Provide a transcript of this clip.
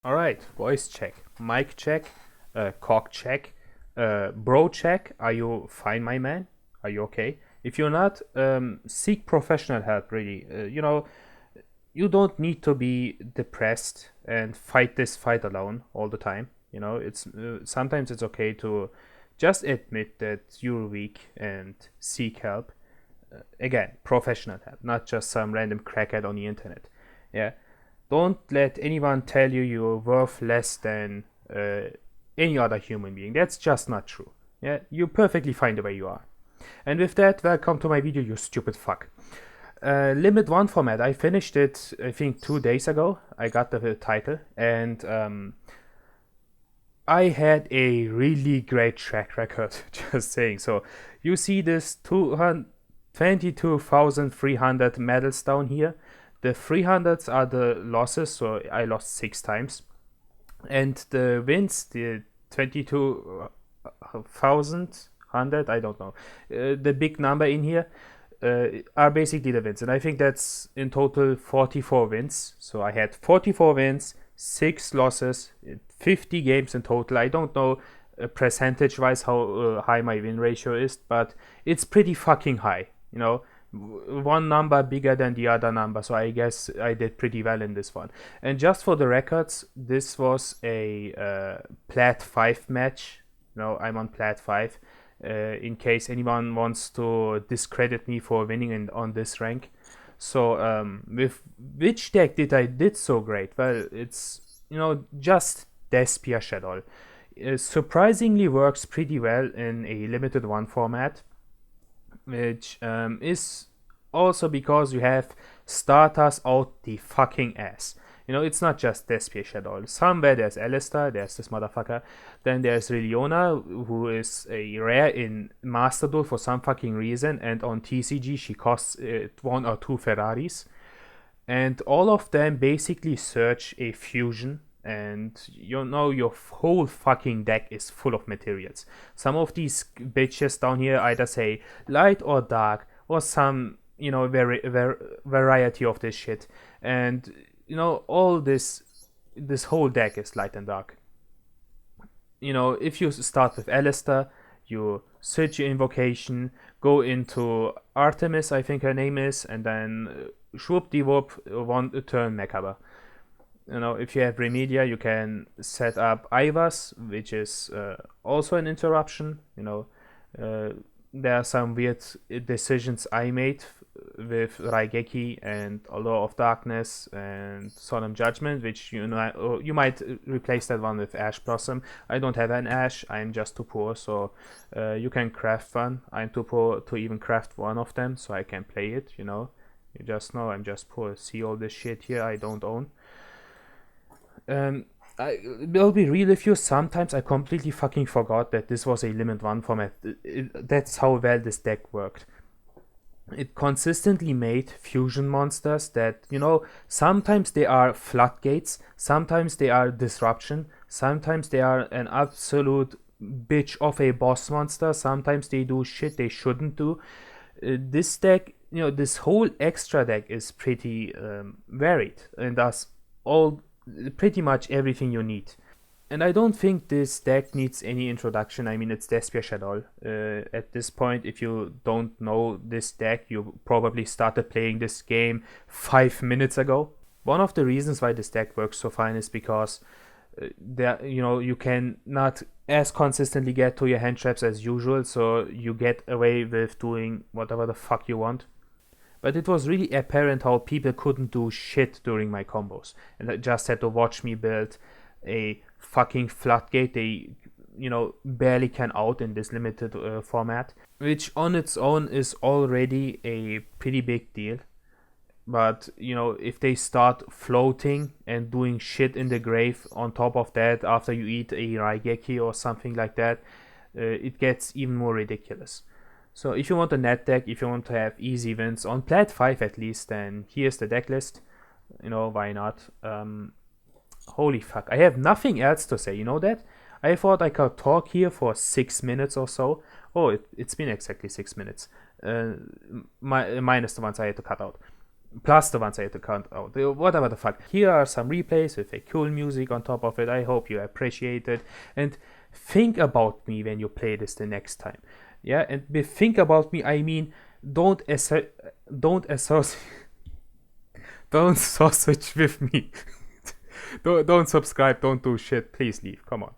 All right, voice check, mic check, cock check, bro check. Are you fine, my man? Are you okay? If you're not, seek professional help. Really, you don't need to be depressed and fight this fight alone all the time. It's sometimes it's okay to just admit that you're weak and seek help. Again, professional help, not just some random crackhead on the internet. Yeah, don't let anyone tell you you're worth less than any other human being. That's just not true. Yeah, you're perfectly fine the way you are. And with that, welcome to my video, you stupid fuck. Limit 1 format. I finished it, I think, 2 days ago. I got the title, and I had a really great track record, just saying. So, you see this 22,300 medals down here. The 300s are the losses, so I lost 6 times. And the wins, the 22,100, I don't know, the big number in here, are basically the wins. And I think that's in total 44 wins. So I had 44 wins, 6 losses, 50 games in total. I don't know percentage wise how high my win ratio is, but it's pretty fucking high. One number bigger than the other number, so I guess I did pretty well in this one. And just for the records, this was a Plat 5 match. I'm on Plat 5. In case anyone wants to discredit me for winning on this rank. So with which deck did so great? Well, it's just Despia Shaddoll. Surprisingly works pretty well in a limited 1 format, which is also because you have starters out the fucking ass. It's not just Despia Shaddoll. Somewhere there's Alistair, there's this motherfucker. Then there's Liliona, who is a rare in Master Duel for some fucking reason, and on TCG she costs 1 or 2 Ferraris. And all of them basically search a fusion, and your whole fucking deck is full of materials. Some of these bitches down here either say light or dark or some variety of this shit, and all this whole deck is light and dark. If you start with Alistair, you search your invocation, go into Artemis, I think her name is, and then swoop de whoop, one turn Mekaba. If you have Remedia, you can set up Ivas, which is also an interruption. There are some weird decisions I made with Raigeki and a Law of Darkness and Solemn Judgment, which you might replace that one with Ash Blossom. I don't have an Ash, I'm just too poor, so you can craft one. I'm too poor to even craft one of them, so I can play it. You just know I'm just poor. See all this shit here I don't own. I will be real with you, sometimes I completely fucking forgot that this was a limit 1 format. That's how well this deck worked. It consistently made fusion monsters that, sometimes they are floodgates, sometimes they are disruption, sometimes they are an absolute bitch of a boss monster, sometimes they do shit they shouldn't do. This deck, this whole extra deck is pretty varied and does pretty much everything you need. And I don't think this deck needs any introduction. I mean, it's Despia Shaddoll. At this point, if you don't know this deck, you probably started playing this game 5 minutes ago. One of the reasons why this deck works so fine is because you can not as consistently get to your hand traps as usual, so you get away with doing whatever the fuck you want. But it was really apparent how people couldn't do shit during my combos, and I just had to watch me build a fucking floodgate they barely can out in this limited format, which on its own is already a pretty big deal. But if they start floating and doing shit in the grave on top of that after you eat a Raigeki or something like that, it gets even more ridiculous. So if you want a net deck, if you want to have easy wins on Plat 5 at least, then here's the deck list. Why not? Holy fuck, I have nothing else to say, that? I thought I could talk here for 6 minutes or so. Oh, it's been exactly 6 minutes. Minus the ones I had to cut out. plus the ones I had to count out, whatever the fuck. Here are some replays with a cool music on top of it. I hope you appreciate it, and think about me when you play this the next time. Yeah, and with think about me, I mean don't don't associate, don't sausage with me. Don't subscribe, don't do shit, please leave, come on.